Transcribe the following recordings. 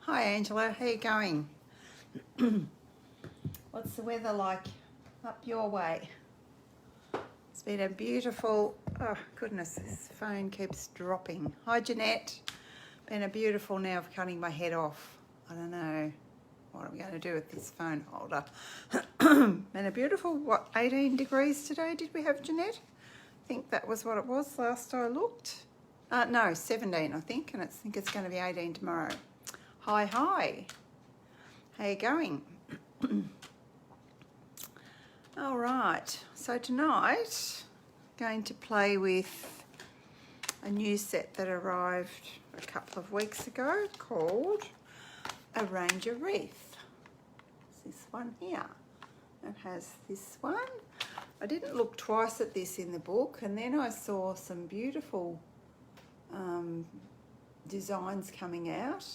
Hi Angela, how you going? What's the weather like up your way? It's been a beautiful, oh goodness, this phone keeps dropping. Hi Jeanette, been a beautiful now of cutting my head off. I don't know what I'm going to do with this phone holder. Been a beautiful, 18 degrees today did we have, Jeanette? I think that was what it was last I looked. No, 17 I think, and I think it's going to be 18 tomorrow. Hi, how you going? All right, so tonight going to play with a new set that arrived a couple of weeks ago called A Wreath. It's this one here. It has this one. I didn't look twice at this in the book, and then I saw some beautiful designs coming out.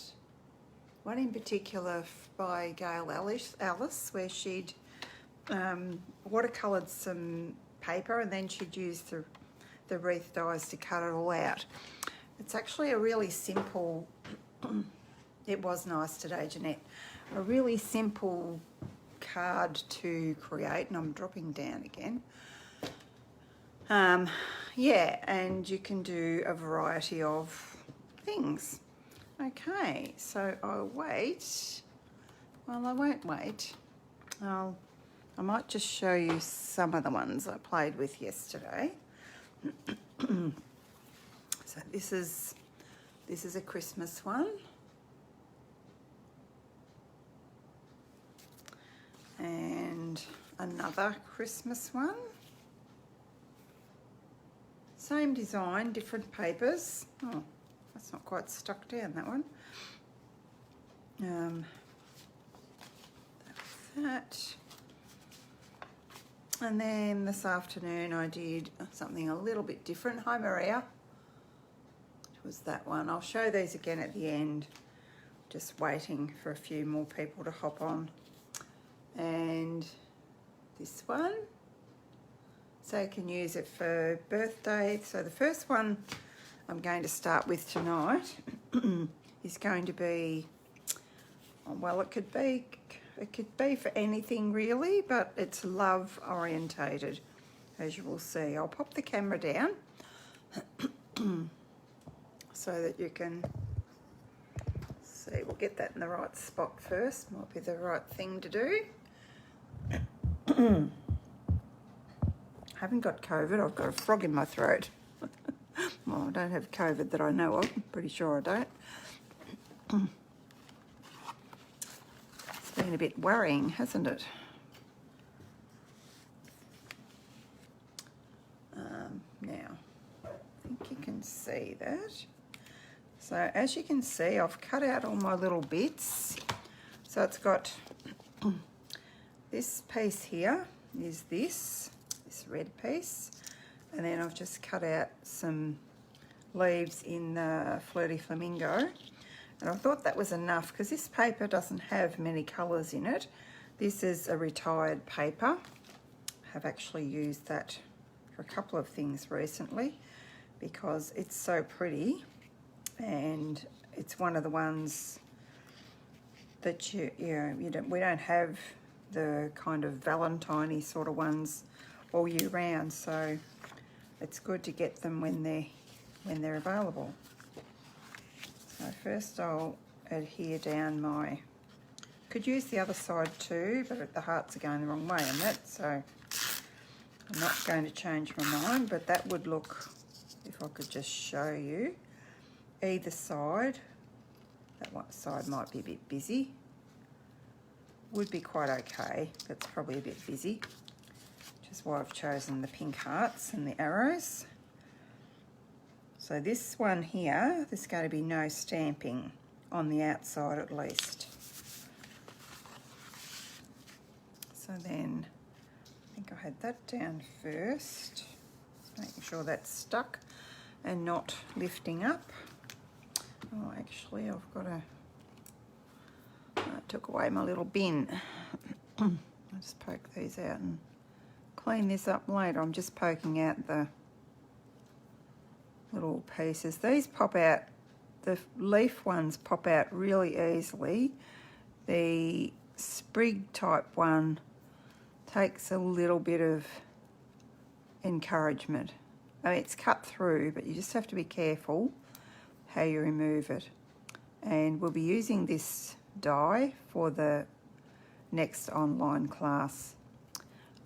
One in particular by Gail Alice, where she'd watercoloured some paper and then she'd used the wreath dies to cut it all out. It's actually a really simple, it was nice today, Jeanette, a really simple card to create, and I'm dropping down again. Yeah, and you can do a variety of things. Okay, so I'll wait. Well, I won't wait. I might just show you some of the ones I played with yesterday. So this is a Christmas one. And another Christmas one. Same design, different papers. Oh, that's not quite stuck down, that one. That. And then this afternoon I did something a little bit different. Hi Maria. It was that one. I'll show these again at the end. Just waiting for a few more people to hop on. And this one. So you can use it for birthday. So the first one I'm going to start with tonight is going to be, well, it could be for anything really, but it's love orientated, as you will see. I'll pop the camera down so that you can see. We'll get that in the right spot first. Might be the right thing to do. I haven't got COVID. I've got a frog in my throat. Well, I don't have COVID that I know of. I'm pretty sure I don't. It's been a bit worrying, hasn't it? Now, I think you can see that. So as you can see, I've cut out all my little bits. So it's got this piece here is this red piece. And then I've just cut out some leaves in the Flirty Flamingo. And I thought that was enough because this paper doesn't have many colours in it. This is a retired paper. I have actually used that for a couple of things recently because it's so pretty, and it's one of the ones that we don't have the kind of Valentine-y sort of ones all year round, so it's good to get them when they're available. So first I'll adhere down my, could use the other side too, but the hearts are going the wrong way on that, so I'm not going to change my mind, but that would look, if I could just show you, either side, that one side might be a bit busy, would be quite okay, but it's probably a bit busy, which is why I've chosen the pink hearts and the arrows. So this one here, there's going to be no stamping on the outside at least. So then, I think I had that down first, just making sure that's stuck and not lifting up. Oh, actually, I've got to, I took away my little bin. I'll just poke these out and clean this up later. I'm just poking out the little pieces. These pop out the leaf ones pop out really easily. The sprig type one takes a little bit of encouragement. I mean, it's cut through, but you just have to be careful how you remove it. And we'll be using this die for the next online class.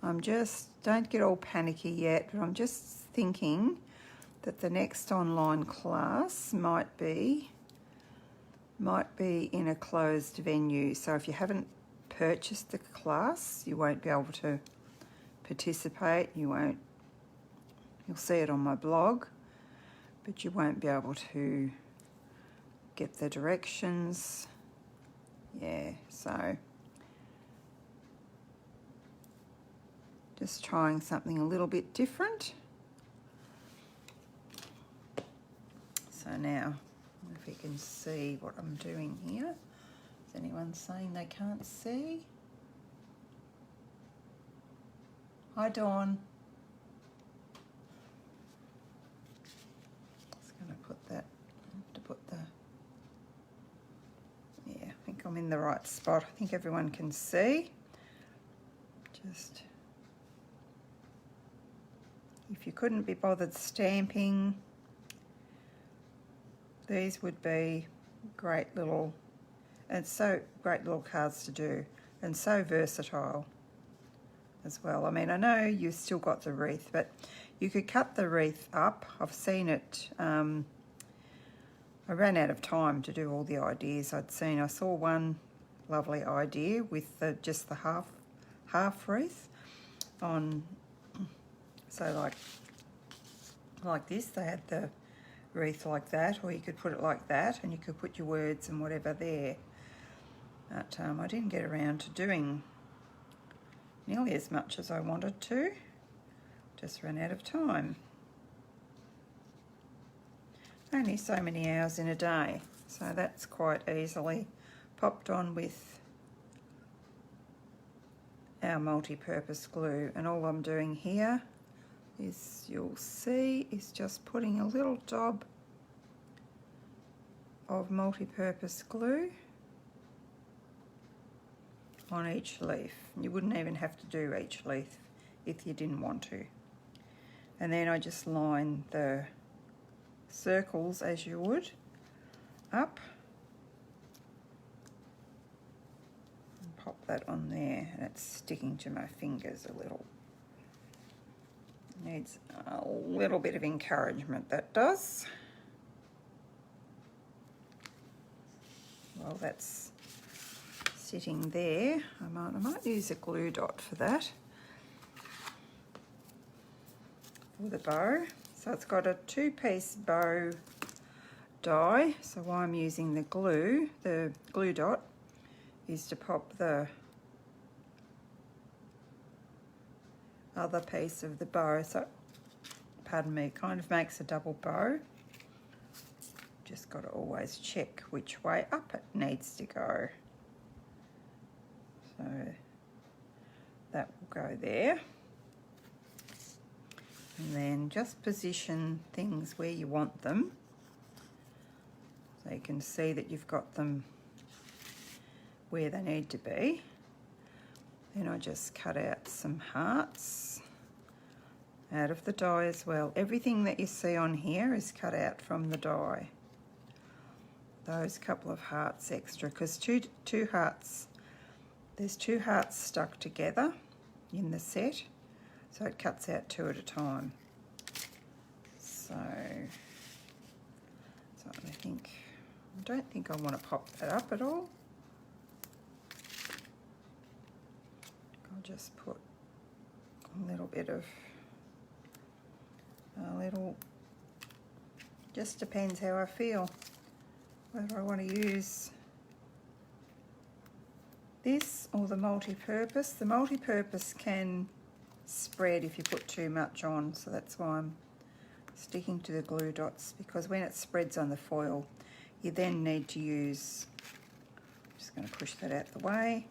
Don't get all panicky yet, but I'm just thinking that the next online class might be in a closed venue. So if you haven't purchased the class, you won't be able to participate. You'll see it on my blog, but you won't be able to get the directions. Yeah, so just trying something a little bit different. So now, if you can see what I'm doing here. Is anyone saying they can't see? Hi, Dawn. Just going to put that, yeah, I think I'm in the right spot. I think everyone can see. Just, if you couldn't be bothered stamping, these would be great little cards to do, and so versatile as well. I mean, I know you've still got the wreath, but you could cut the wreath up. I've seen it. I ran out of time to do all the ideas I'd seen. I saw one lovely idea with just the half wreath on. So like this, they had the wreath like that, or you could put it like that, and you could put your words and whatever there. But I didn't get around to doing nearly as much as I wanted to. Just ran out of time. Only so many hours in a day, so that's quite easily popped on with our multi-purpose glue. And all I'm doing here is, you'll see, is just putting a little dab of multi-purpose glue on each leaf. You wouldn't even have to do each leaf if you didn't want to. And then I just line the circles as you would up and pop that on there, and it's sticking to my fingers a little. Needs a little bit of encouragement, that does. Well, that's sitting there. I might use a glue dot for that, for the bow. So it's got a 2-piece bow die. So why I'm using the glue dot, is to pop the other piece of the bow. So, pardon me, kind of makes a double bow. Just got to always check which way up it needs to go. So that will go there. And then just position things where you want them, so you can see that you've got them where they need to be. Then I just cut out some hearts out of the die as well. Everything that you see on here is cut out from the die. Those couple of hearts extra, because two hearts, there's 2 hearts stuck together in the set, so it cuts out 2 at a time. So I don't think I want to pop that up at all. I'll just put a little bit of, just depends how I feel, whether I want to use this or the multi-purpose. The multi-purpose can spread if you put too much on, so that's why I'm sticking to the glue dots, because when it spreads on the foil, you then need to use, I'm just going to push that out the way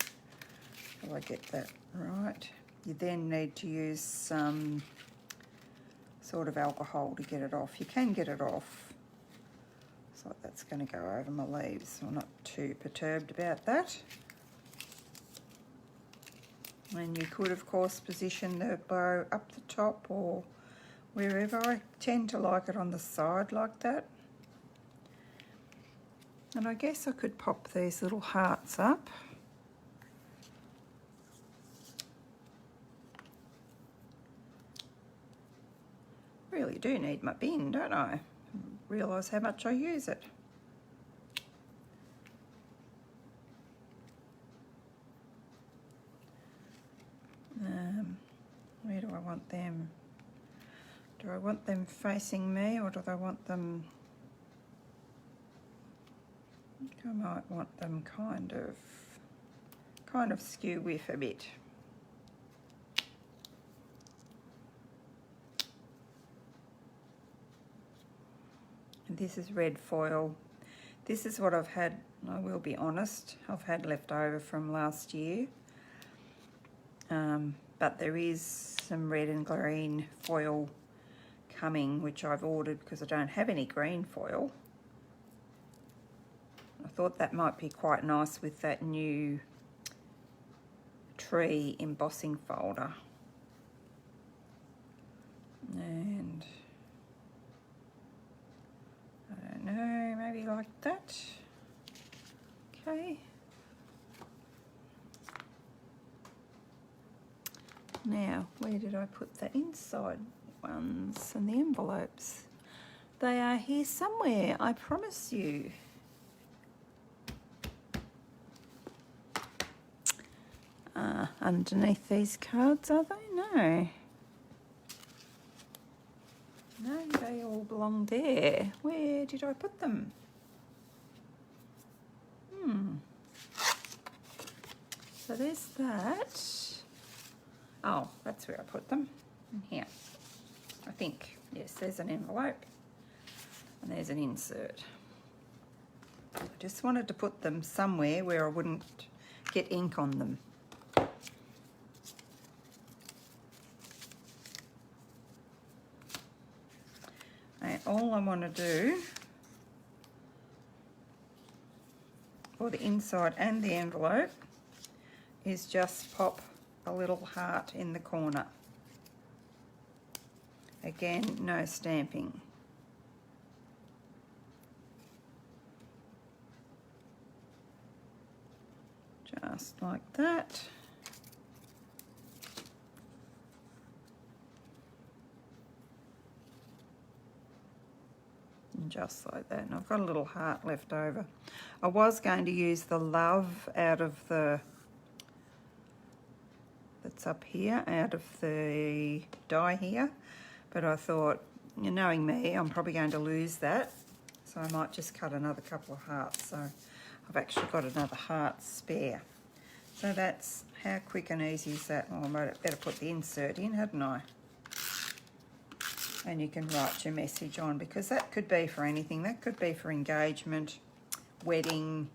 so I get that right. You then need to use some sort of alcohol to get it off. You can get it off Looks like that's going to go over my leaves. I'm not too perturbed about that. And you could, of course, position the bow up the top or wherever. I tend to like it on the side like that. And I guess I could pop these little hearts up. Really do need my bin, don't I? Realise how much I use it. Where do I want them? Do I want them facing me, or do I want them... I might want them kind of skew with a bit. And this is red foil. This is what I've had, I will be honest, I've had left over from last year. But there is some red and green foil coming, which I've ordered because I don't have any green foil. I thought that might be quite nice with that new tree embossing folder. And I don't know, maybe like that. Okay. Now, where did I put the inside ones and the envelopes? They are here somewhere, I promise you. Underneath these cards, are they? No. No, they all belong there. Where did I put them? So there's that. Oh, that's where I put them. In here. I think. Yes, there's an envelope. And there's an insert. I just wanted to put them somewhere where I wouldn't get ink on them. And all I want to do for the inside and the envelope is just pop a little heart in the corner. Again, no stamping. Just like that. And just like that. And I've got a little heart left over. I was going to use the love out of the, that's up here, out of the die here. But I thought, you know, knowing me, I'm probably going to lose that. So I might just cut another couple of hearts. So I've actually got another heart spare. So that's, how quick and easy is that? Well, I might better put the insert in, hadn't I? And you can write your message on, because that could be for anything. That could be for engagement, wedding,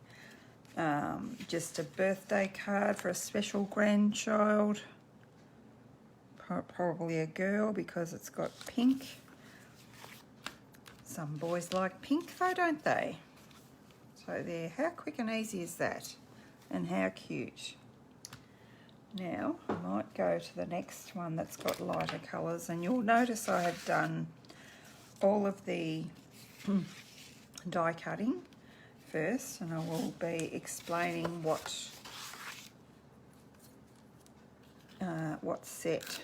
just a birthday card for a special grandchild. Probably a girl because it's got pink. Some boys like pink though, don't they? So there, how quick and easy is that? And how cute. Now, I might go to the next one that's got lighter colours, and you'll notice I have done all of the die cutting first, and I will be explaining what set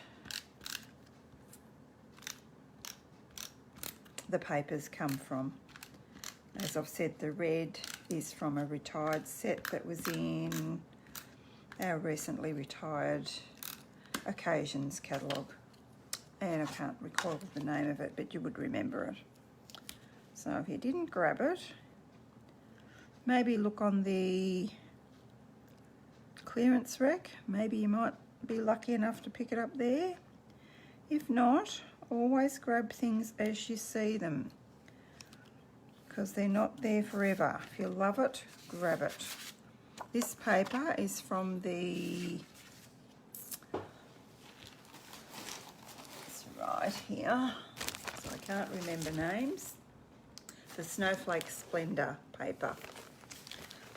the papers come from. As I've said, the red is from a retired set that was in our recently retired Occasions catalogue. And I can't recall the name of it, but you would remember it. So if you didn't grab it, maybe look on the clearance rack. Maybe you might be lucky enough to pick it up there. If not, always grab things as you see them, because they're not there forever. If you love it, grab it. This paper is from the, it's right here, so I can't remember names. the Snowflake Splendor paper.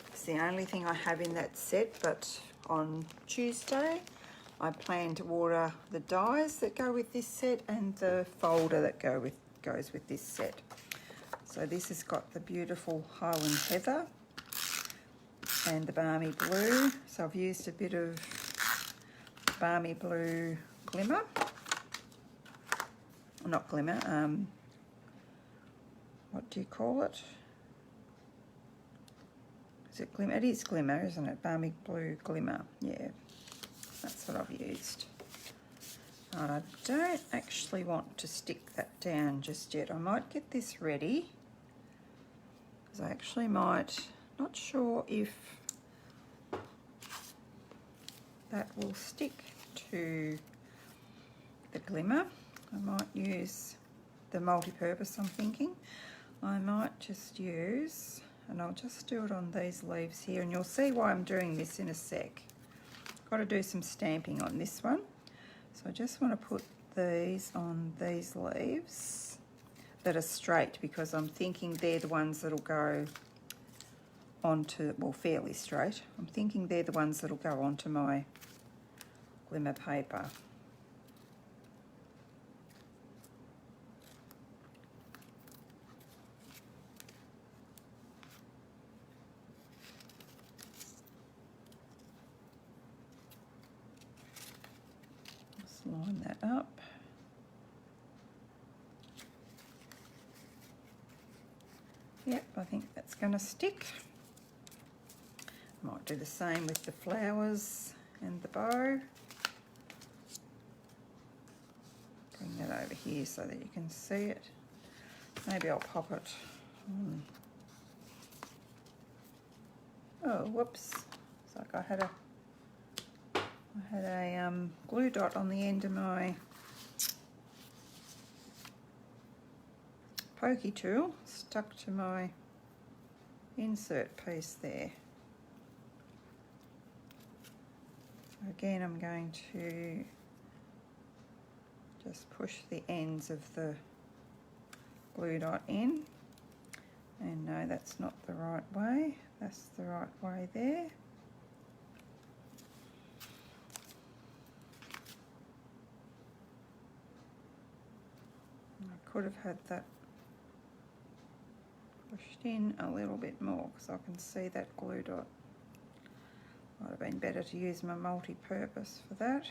It's the only thing I have in that set, but on Tuesday I plan to order the dies that go with this set and the folder that goes with this set. So this has got the beautiful Highland Heather and the Balmy Blue. So I've used a bit of Balmy Blue Glimmer. Not Glimmer, what do you call it? Is it Glimmer? It is Glimmer, isn't it? Balmy Blue Glimmer, yeah. That's what I've used. And I don't actually want to stick that down just yet. I might get this ready, because I actually might, not sure if that will stick to the glimmer. I might use the multi-purpose, I'm thinking. I might just use, and I'll just do it on these leaves here, and you'll see why I'm doing this in a sec. Got to do some stamping on this one. So I just want to put these on these leaves that are straight, because I'm thinking they're the ones that'll go onto, well, fairly straight. I'm thinking they're the ones that'll go onto my glimmer paper. Just line that up. Yep, I think that's going to stick. Might do the same with the flowers and the bow. Bring that over here so that you can see it. Maybe I'll pop it on. Oh, whoops. It's like I had a glue dot on the end of my pokey tool, stuck to my insert piece there. So again, I'm going to just push the ends of the glue dot in, and no, that's not the right way. That's the right way there. I could have had that pushed in a little bit more, because I can see that glue dot. Might have been better to use my multi-purpose for that.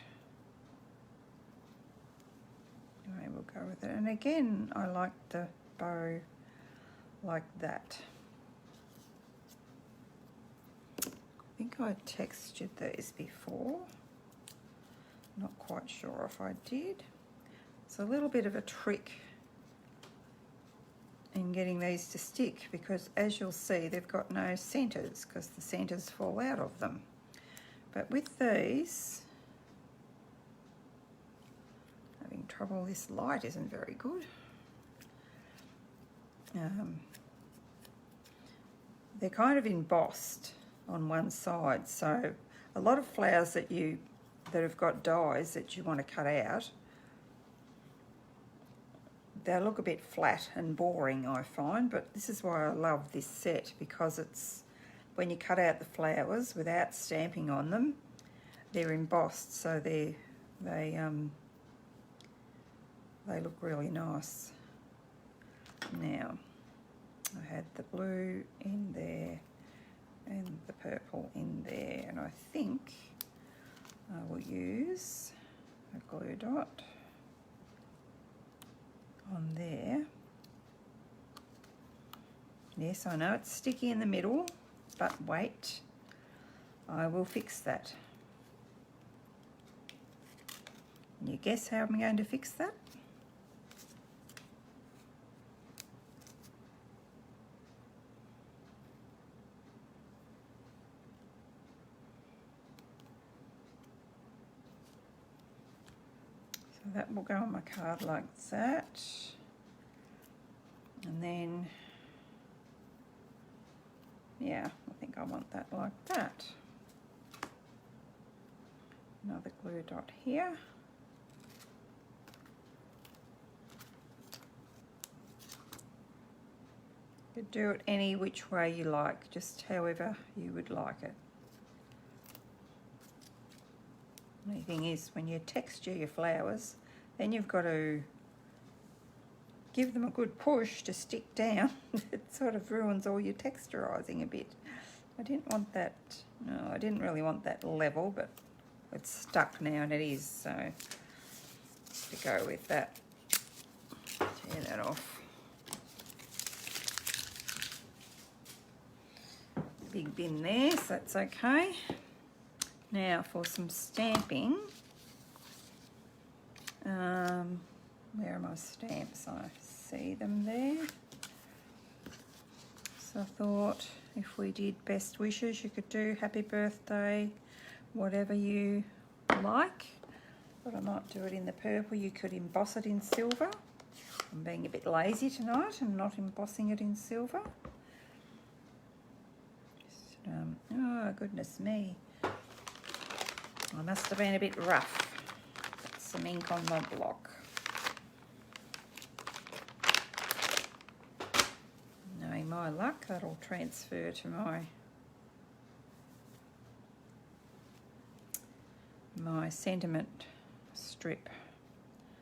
Anyway, we'll go with it. And again, I like the bow like that. I think I textured these before. Not quite sure if I did. It's a little bit of a trick in getting these to stick, because as you'll see, they've got no centres, because the centres fall out of them. But with these, having trouble, this light isn't very good. They're kind of embossed on one side, so a lot of flowers that have got dies that you want to cut out, they look a bit flat and boring, I find, but this is why I love this set, because it's, when you cut out the flowers without stamping on them, they're embossed, so they look really nice. Now, I had the blue in there and the purple in there, and I think I will use a glue dot on there. Yes, I know it's sticky in the middle, but wait, I will fix that. Can you guess how I'm going to fix that? So that will go on my card like that. And then, yeah, I think I want that like that. Another glue dot here. You could do it any which way you like, just however you would like it. The only thing is, when you texture your flowers, then you've got to give them a good push to stick down. It sort of ruins all your texturising a bit. I didn't want that, no, I didn't really want that level, but it's stuck now and it is, so to go with that. Tear that off. Big bin there, so that's okay. Now for some stamping. Where are my stamps? I see them there. So I thought if we did best wishes, you could do happy birthday, whatever you like. But I might do it in the purple. You could emboss it in silver. I'm being a bit lazy tonight and not embossing it in silver. Just, oh, goodness me. I must have been a bit rough. Got some ink on my block. Knowing my luck, that'll transfer to my sentiment strip.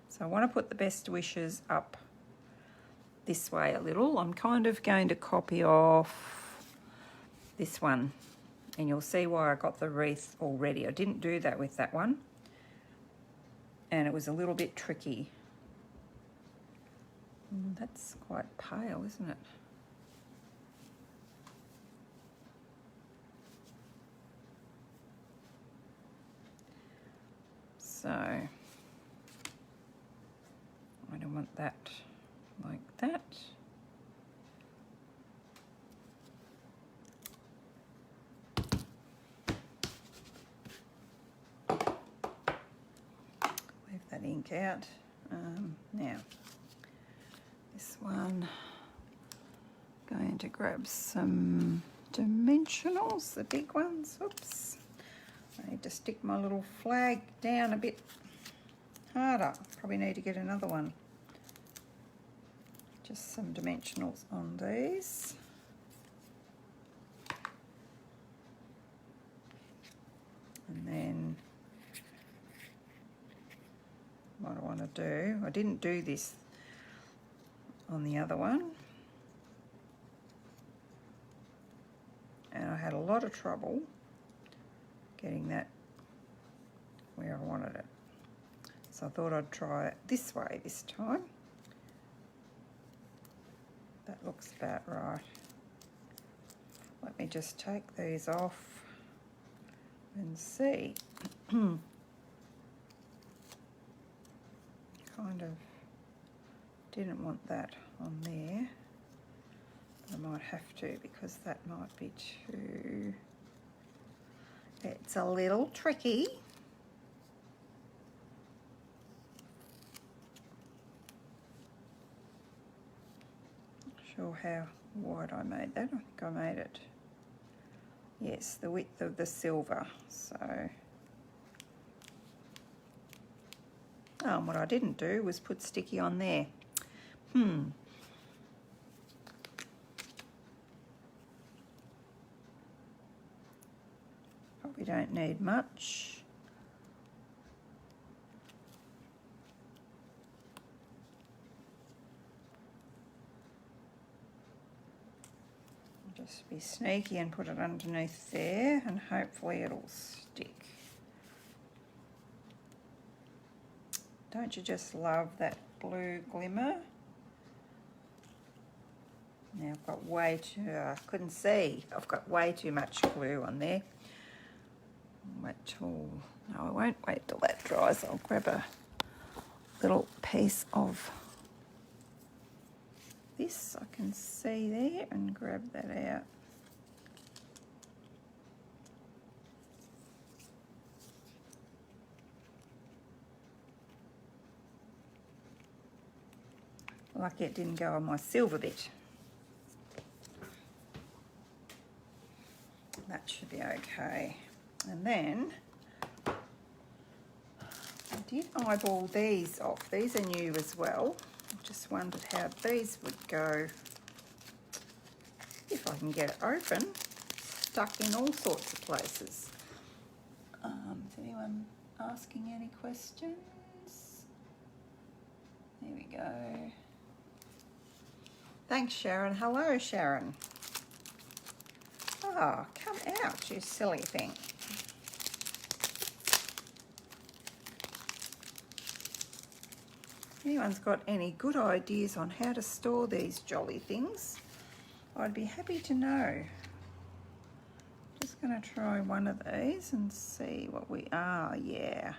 So I want to put the best wishes up this way a little. I'm kind of going to copy off this one, and you'll see why I got the wreath already. I didn't do that with that one, and it was a little bit tricky. That's quite pale, isn't it? So I don't want that like that. Leave that ink out. Now this one, going to grab some dimensionals, the big ones. Oops. I need to stick my little flag down a bit harder. Probably need to get another one. Just some dimensionals on these. And then what I want to do, I didn't do this on the other one. And I had a lot of trouble getting that where I wanted it. So I thought I'd try it this way this time. That looks about right. Let me just take these off and see. Kind of didn't want that on there. But I might have to, because that might be too... It's a little tricky. Not sure how wide I made that. I think I made it, yes, the width of the silver. So, oh, and what I didn't do was put sticky on there. We don't need much. I'll just be sneaky and put it underneath there, and hopefully it'll stick. Don't you just love that blue glimmer? Now I've got way too, I couldn't see, I've got way too much glue on there. Wait till, no, I won't wait till that dries. I'll grab a little piece of this I can see there and grab that out. Lucky it didn't go on my silver bit. That should be okay. And then I did eyeball these off. These are new as well. I just wondered how these would go if I can get it open. Stuck in all sorts of places. Is anyone asking any questions? There we go. Thanks, Sharon. Hello, Sharon. Oh, come out, you silly thing. Anyone's got any good ideas on how to store these jolly things? I'd be happy to know. Just going to try one of these and see what we are. Yeah.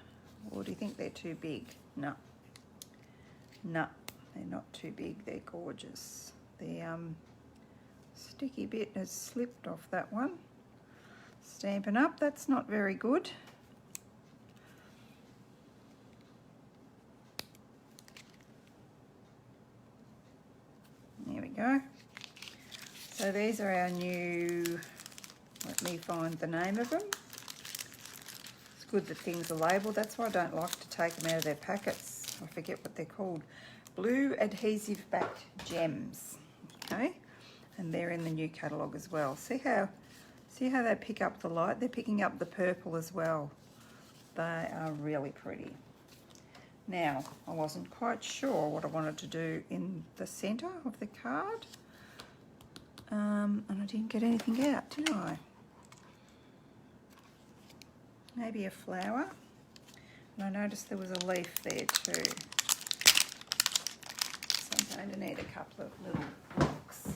Or do you think they're too big? No. No, they're not too big. They're gorgeous. The sticky bit has slipped off that one. Stampin' Up, that's not very good. There we go. So these are our new, let me find the name of them. It's good that things are labelled. That's why I don't like to take them out of their packets. I forget what they're called. Blue adhesive backed gems. Okay, and they're in the new catalogue as well. See how they pick up the light? They're picking up the purple as well. They are really pretty. Now, I wasn't quite sure what I wanted to do in the centre of the card. And I didn't get anything out, did I? Maybe a flower. And I noticed there was a leaf there too. So I'm going to need a couple of little blocks.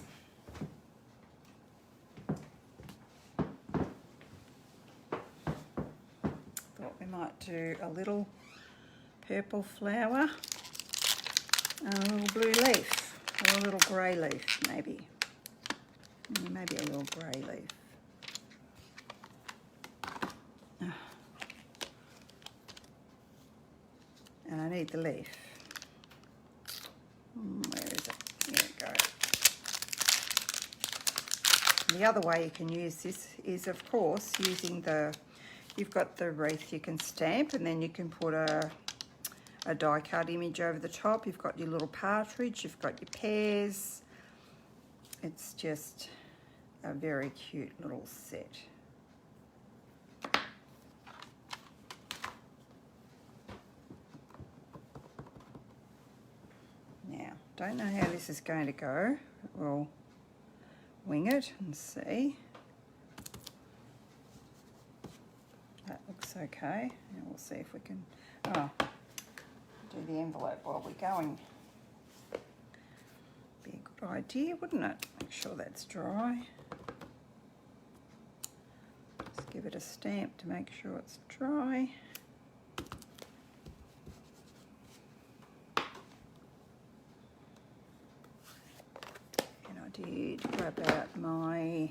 Thought we might do a little purple flower and a little blue leaf, or a little grey leaf maybe. Maybe a little grey leaf. And I need the leaf. Where is it? Here we go. The other way you can use this is, of course, using you've got the wreath you can stamp, and then you can put a die cut image over the top. You've got your little partridge, you've got your pears. It's just a very cute little set. Now, don't know how this is going to go. We'll wing it and see. That looks okay. And we'll see if we can do the envelope while we're going. Be a good idea, wouldn't it? Make sure that's dry. Just give it a stamp to make sure it's dry. And I did grab out my,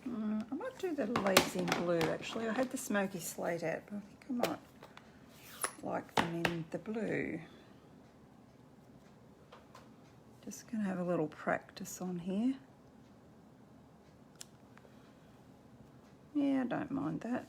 I might do the leaves in blue actually. I had the smoky slate out, but I think I might like them in the blue. Just going to have a little practice on here. Yeah, I don't mind that.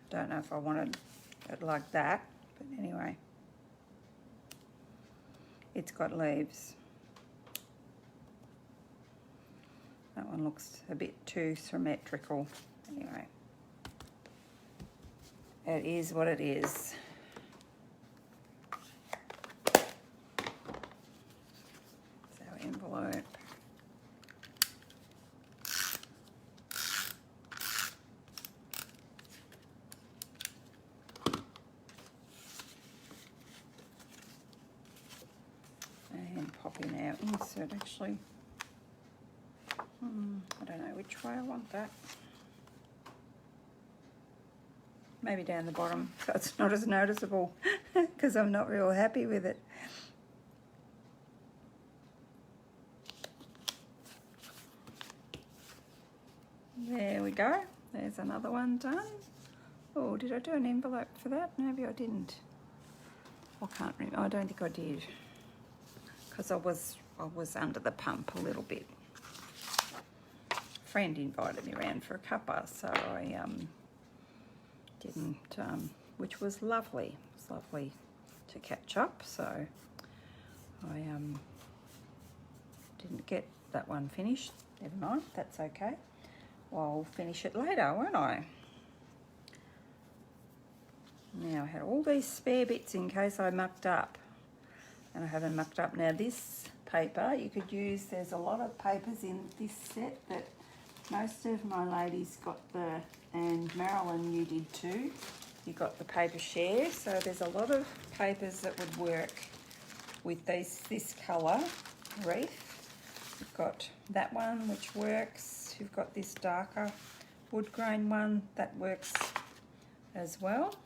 Don't know if I wanted it like that, but anyway. It's got leaves. That one looks a bit too symmetrical. Anyway, it is what it is. It's our envelope. And pop in our insert actually. I don't know which way I want that. Maybe down the bottom so it's not as noticeable because I'm not real happy with it. There we go. There's another one done. Oh, did I do an envelope for that? Maybe I didn't. I can't remember. I don't think I did because I was I was under the pump a little bit. A friend invited me around for a cuppa, so I didn't, which was lovely. It was lovely to catch up, so I didn't get that one finished. Never mind, that's okay. I'll finish it later, won't I? Now I had all these spare bits in case I mucked up, and I haven't mucked up. Now this paper you could use, there's a lot of papers in this set that most of my ladies got and Marilyn, you did too. You got the paper share, so there's a lot of papers that would work with this colour wreath. You've got that one which works. You've got this darker wood grain one that works as well.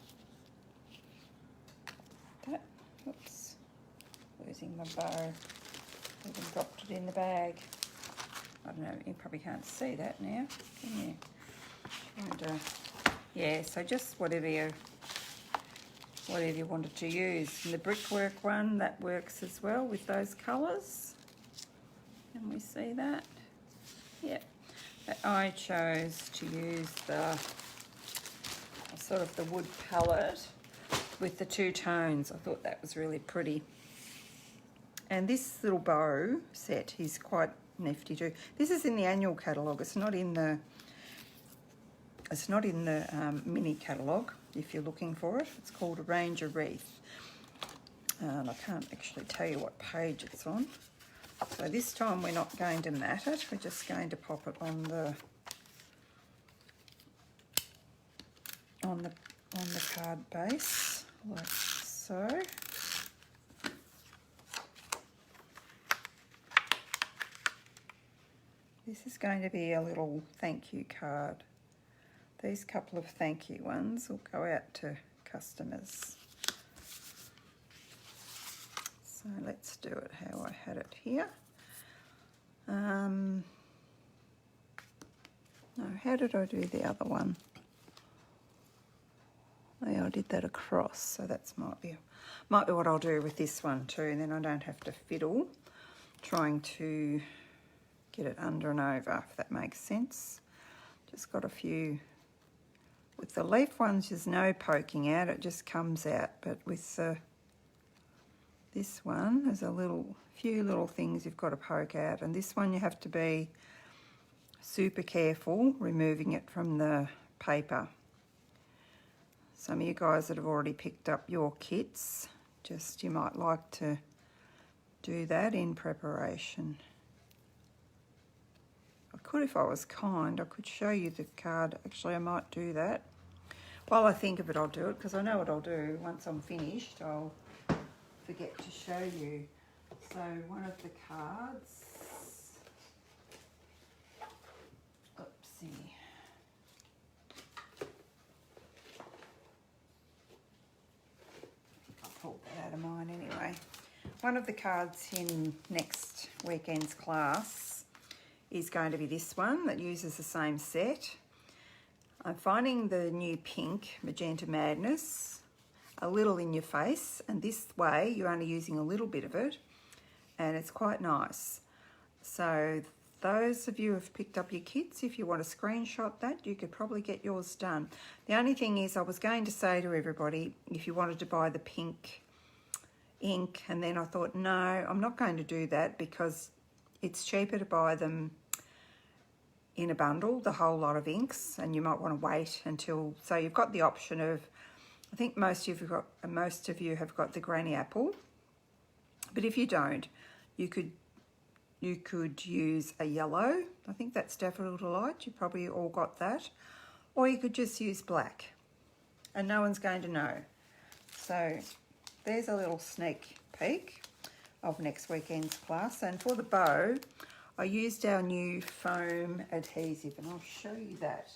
Oops, losing my bow. Even dropped it in the bag. I don't know, you probably can't see that now, can you? And, yeah, so just whatever you wanted to use. And the brickwork one, that works as well with those colours. Can we see that? Yep. But I chose to use the sort of the wood palette with the two tones. I thought that was really pretty. And this little bow set is quite nifty too. This is in the annual catalogue. It's not in the mini catalogue if you're looking for it. It's called A Wreath. And I can't actually tell you what page it's on. So this time we're not going to mat it. We're just going to pop it on the card base, like so. This is going to be a little thank you card. These couple of thank you ones will go out to customers. So let's do it how I had it here. No, how did I do the other one? Yeah, I did that across, so that's might be what I'll do with this one too, and then I don't have to fiddle trying to get it under and over, if that makes sense. Just got a few. With the leaf ones, there's no poking out, it just comes out, but with this one, there's a few little things you've got to poke out, and this one you have to be super careful removing it from the paper. Some of you guys that have already picked up your kits, you might like to do that in preparation. I could, if I was kind, I could show you the card. Actually, I might do that. While I think of it, I'll do it, because I know what I'll do. Once I'm finished, I'll forget to show you. So one of the cards, oopsie. I'll pull that out of mine anyway. One of the cards in next weekend's class is going to be this one that uses the same set. I'm finding the new pink, Magenta Madness, a little in your face, and this way you're only using a little bit of it, and it's quite nice. So those of you who have picked up your kits, if you want to screenshot that, you could probably get yours done. The only thing is, I was going to say to everybody, if you wanted to buy the pink ink, and then I thought, no, I'm not going to do that, because it's cheaper to buy them in a bundle, the whole lot of inks, and you might want to wait until, so you've got the option of, I think most of you have got the granny apple, but if you don't, you could use a yellow. I think that's Daffodil Delight. You probably all got that, or you could just use black, and no one's going to know. So there's a little sneak peek of next weekend's class. And for the bow, I used our new foam adhesive, and I'll show you that.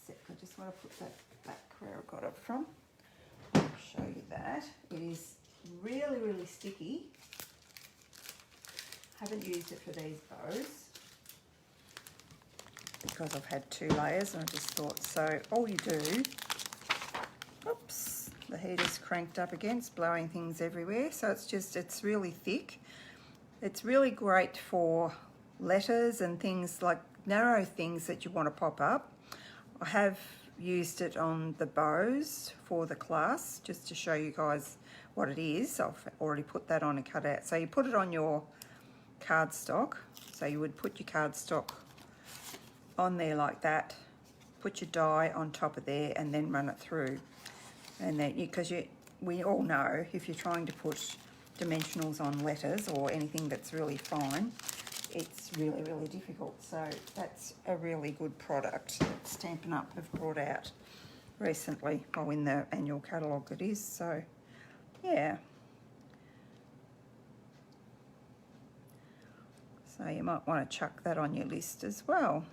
I just want to put that back where I got it from. I'll show you that. It is really, really sticky. Haven't used it for these bows because I've had 2 layers, and I just thought, so all you do, oops, the heater's cranked up again, it's blowing things everywhere. So it's really thick. It's really great for letters and things like narrow things that you want to pop up. I have used it on the bows for the class just to show you guys what it is. I've already put that on a cutout. So you put it on your cardstock. So you would put your cardstock on there like that, put your die on top of there and then run it through. And then, because we all know if you're trying to put dimensionals on letters or anything that's really fine, it's really, really difficult. So that's a really good product that Stampin' Up! Have brought out recently, or in the annual catalogue it is. So yeah. So you might want to chuck that on your list as well.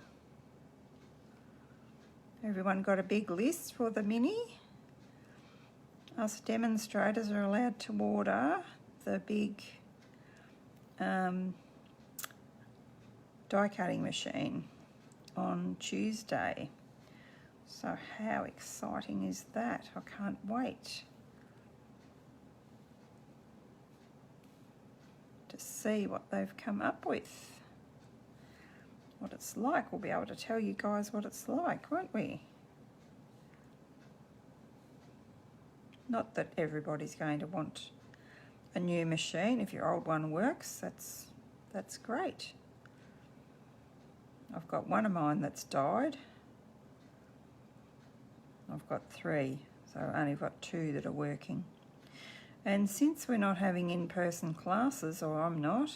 Everyone got a big list for the mini? Us demonstrators are allowed to order the big die cutting machine on Tuesday. So how exciting is that? I can't wait to see what they've come up with. What it's like. We'll be able to tell you guys what it's like, won't we? Not that everybody's going to want a new machine. If your old one works, that's great. I've got one of mine that's died. I've got 3, so I've only got 2 that are working. And since we're not having in-person classes, or I'm not,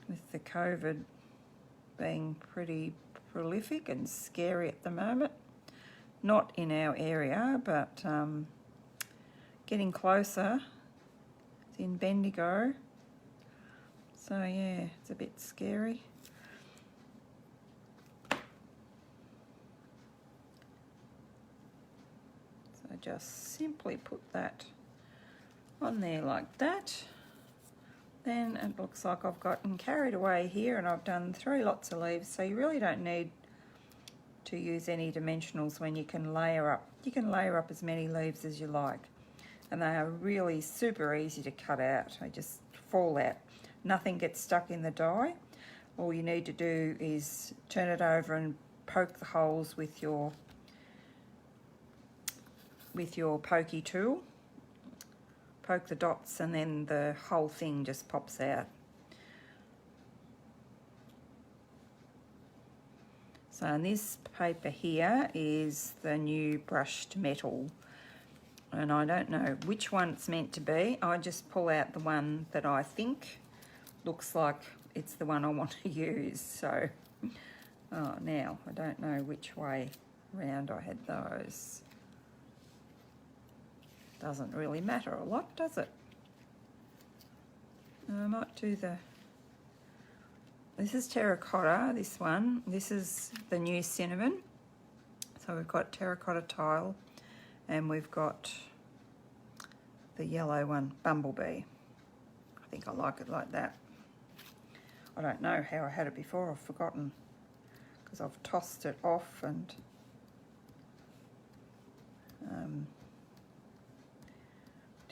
with the COVID being pretty prolific and scary at the moment, not in our area, but getting closer. It's in Bendigo. So yeah, it's a bit scary. So just simply put that on there like that. Then it looks like I've gotten carried away here and I've done 3 lots of leaves, so you really don't need to use any dimensionals when you can layer up. You can layer up as many leaves as you like. And they are really super easy to cut out. They just fall out. Nothing gets stuck in the die. All you need to do is turn it over and poke the holes with your pokey tool. Poke the dots and then the whole thing just pops out. So in this paper here is the new brushed metal. And I don't know which one it's meant to be. I just pull out the one that I think looks like it's the one I want to use. So now I don't know which way round I had those. Doesn't really matter a lot, does it? I might do this is terracotta, this one. This is the new cinnamon. So we've got terracotta tile and we've got the yellow one, bumblebee. I think I like it like that. I don't know how I had it before, I've forgotten, because I've tossed it off and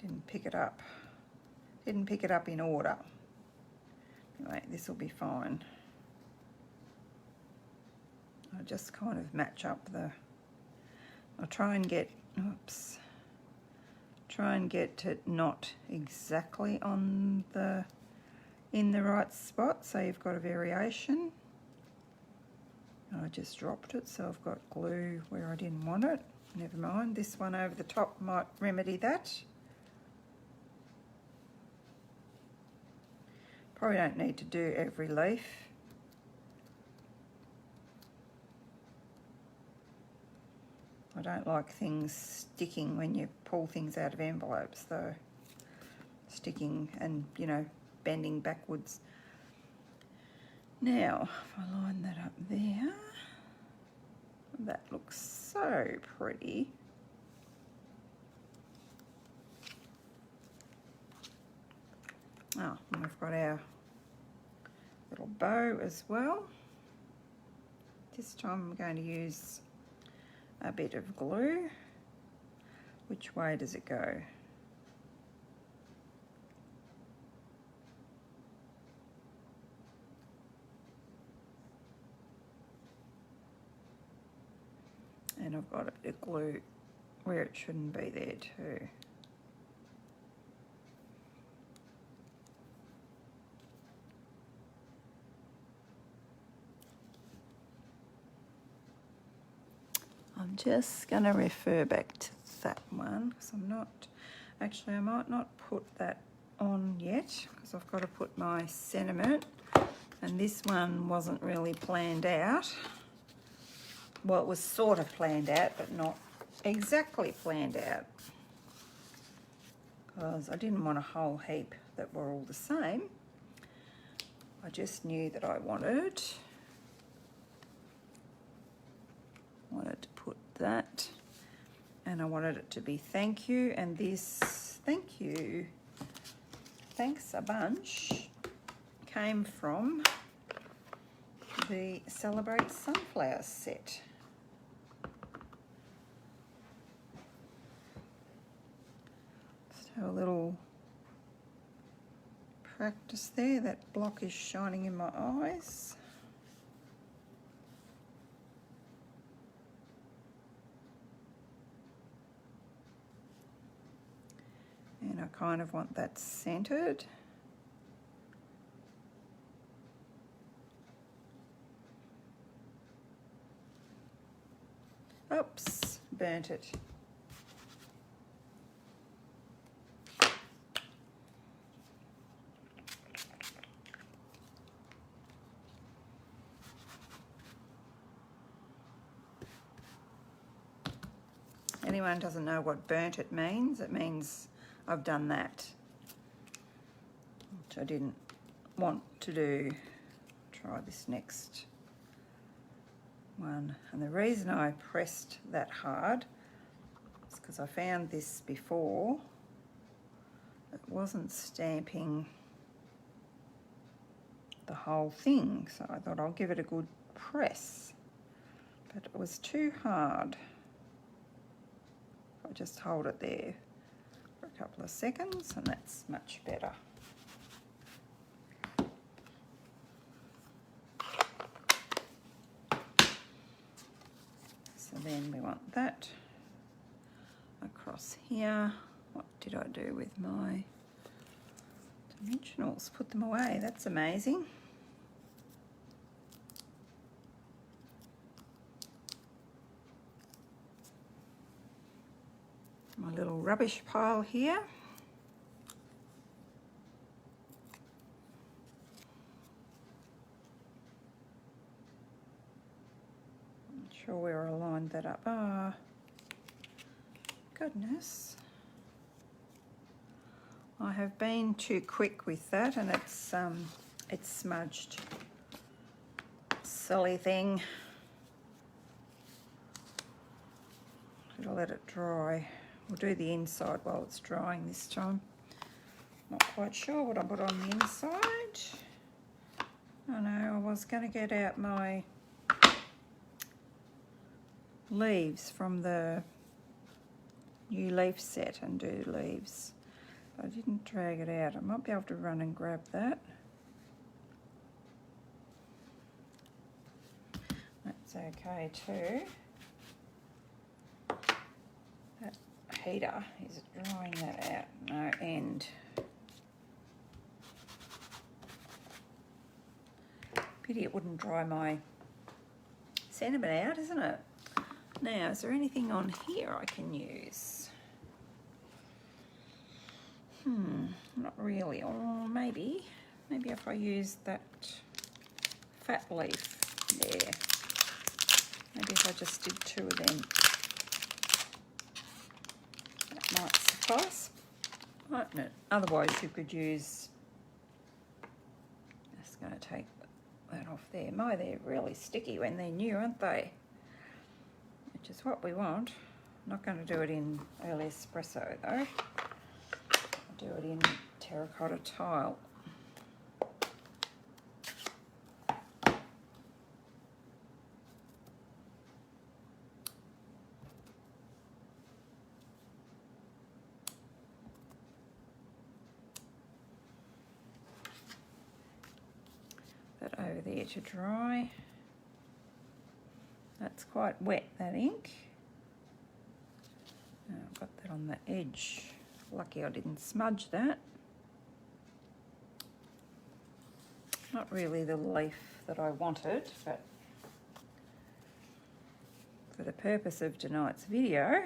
didn't pick it up. Didn't pick it up in order. Anyway, this will be fine. I'll just kind of match up I'll try and get, oops, try and get it not exactly on in the right spot, so you've got a variation. I just dropped it, so I've got glue where I didn't want it. Never mind, this one over the top might remedy that. Probably don't need to do every leaf. I don't like things sticking when you pull things out of envelopes though. Sticking and, you know, bending backwards. Now, if I line that up there, that looks so pretty. Oh, and we've got our little bow as well. This time I'm going to use a bit of glue. Which way does it go? And I've got a bit of glue where it shouldn't be there too. I'm just going to refer back to that one because I'm not, actually I might not put that on yet because I've got to put my sentiment, and this one wasn't really planned out. Well, it was sort of planned out, but not exactly planned out because I didn't want a whole heap that were all the same. I just knew that I wanted to put that, and I wanted it to be thank you, and this thank you, thanks a bunch, came from the Celebrate Sunflowers set. Just have a little practice there. That block is shining in my eyes. And I kind of want that centered. Oops, burnt it. Anyone doesn't know what burnt it means I've done that, which I didn't want to do. Try this next one. And the reason I pressed that hard is because I found this before. It wasn't stamping the whole thing, so I thought I'll give it a good press. But it was too hard. I just hold it there for a couple of seconds, and that's much better. So then we want that across here. What did I do with my dimensionals? Put them away. That's amazing. My little rubbish pile here. Not sure where I lined that up. Ah, goodness. I have been too quick with that, and it's smudged. Silly thing. I'll let it dry. We'll do the inside while it's drying this time. Not quite sure what I put on the inside. I know I was going to get out my leaves from the new leaf set and do leaves. I didn't drag it out. I might be able to run and grab that. That's okay too. That heater is drying that out, no end. Pity it wouldn't dry my sentiment out, isn't it? Now, is there anything on here I can use? Not really. Or maybe if I use that fat leaf there. Maybe if I just did 2 of them. That might suffice, mightn't it? Otherwise you could use, just going to take that off there. My, they're really sticky when they're new, aren't they? Which is what we want. I'm not going to do it in early espresso though. I'll do it in terracotta tile. That over there to dry. That's quite wet, that ink. on the edge. Lucky I didn't smudge that. Not really the leaf that I wanted, but for the purpose of tonight's video,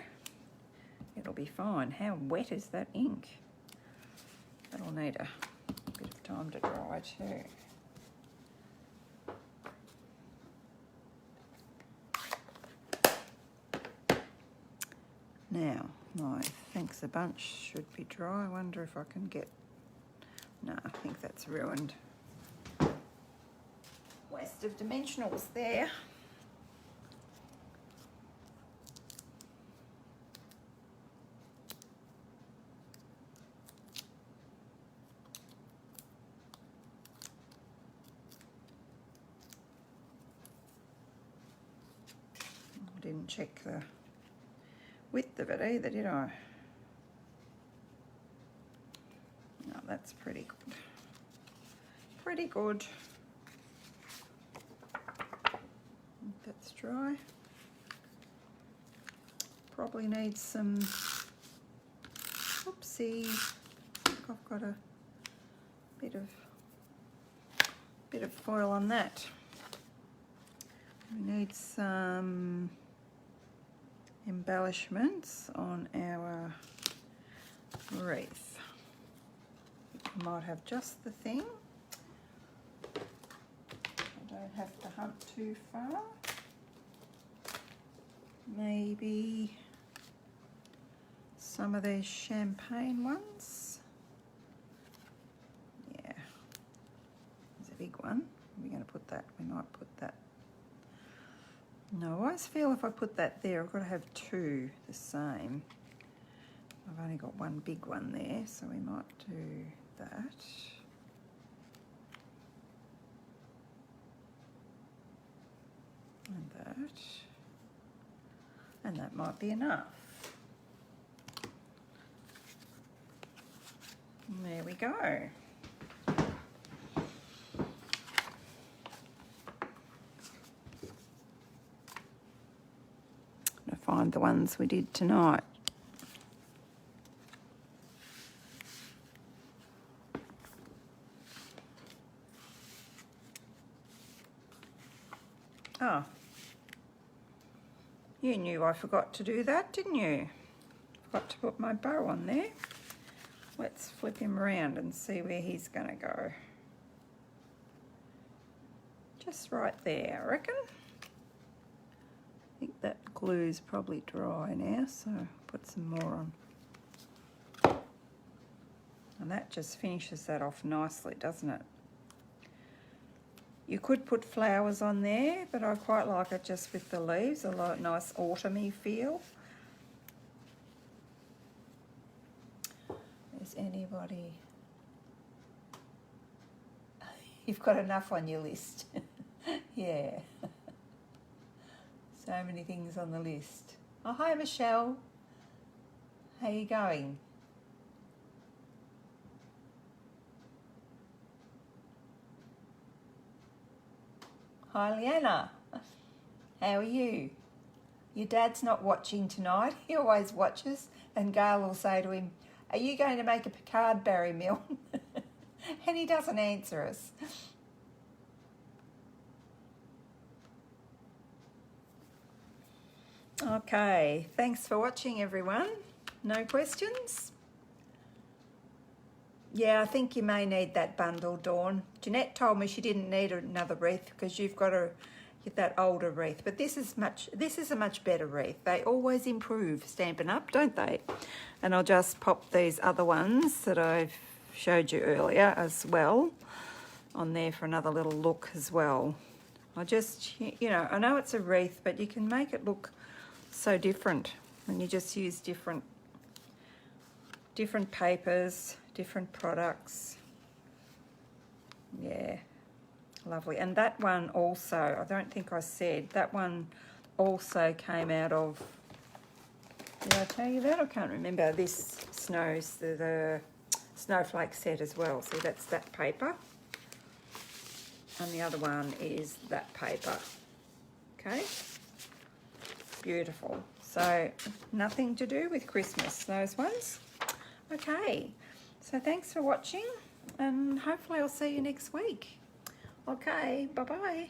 it'll be fine. How wet is that ink? That'll need a bit of time to dry too. Now, my thanks a bunch should be dry. I wonder if I can get... No, I think that's ruined. Waste of dimensionals there. I didn't check the width of it either, did I? No, that's pretty good. Pretty good. That's dry. Probably needs some, oopsie, I think I've got a bit of foil on that. We need some embellishments on our wreath. I might have just the thing. I don't have to hunt too far. Maybe some of these champagne ones. Yeah, there's a big one. We're going to put that, we might put that. No, I always feel if I put that there, I've got to have two the same. I've only got one big one there, so we might do that. And that. And that might be enough. And there we go. I'm gonna find the ones we did tonight. Oh. You knew I forgot to do that, didn't you? Forgot to put my bow on there. Let's flip him around and see where he's going to go. Just right there, I reckon. I think that glue's probably dry now, so I'll put some more on. And that just finishes that off nicely, doesn't it? You could put flowers on there, but I quite like it just with the leaves, a nice autumny feel. Is anybody... You've got enough on your list. Yeah. So many things on the list. Oh, hi Michelle. How you going? Hi Leanna, how are you? Your dad's not watching tonight, he always watches, and Gail will say to him, are you going to make a Picard berry meal? And he doesn't answer us. Okay, thanks for watching everyone. No questions? Yeah, I think you may need that bundle, Dawn. Jeanette told me she didn't need another wreath because you've got to get that older wreath. But this is a much better wreath. They always improve Stampin' Up, don't they? And I'll just pop these other ones that I've showed you earlier as well on there for another little look as well. I just, you know, I know it's a wreath, but you can make it look so different when you just use different papers, different products. Yeah, lovely. And that one also, I don't think I said, that one also came out of, did I tell you that? I can't remember. This the snowflake set as well. See, that's that paper. And the other one is that paper. Okay? Beautiful. So nothing to do with Christmas, those ones. Okay, so thanks for watching, and hopefully I'll see you next week. Okay, bye-bye.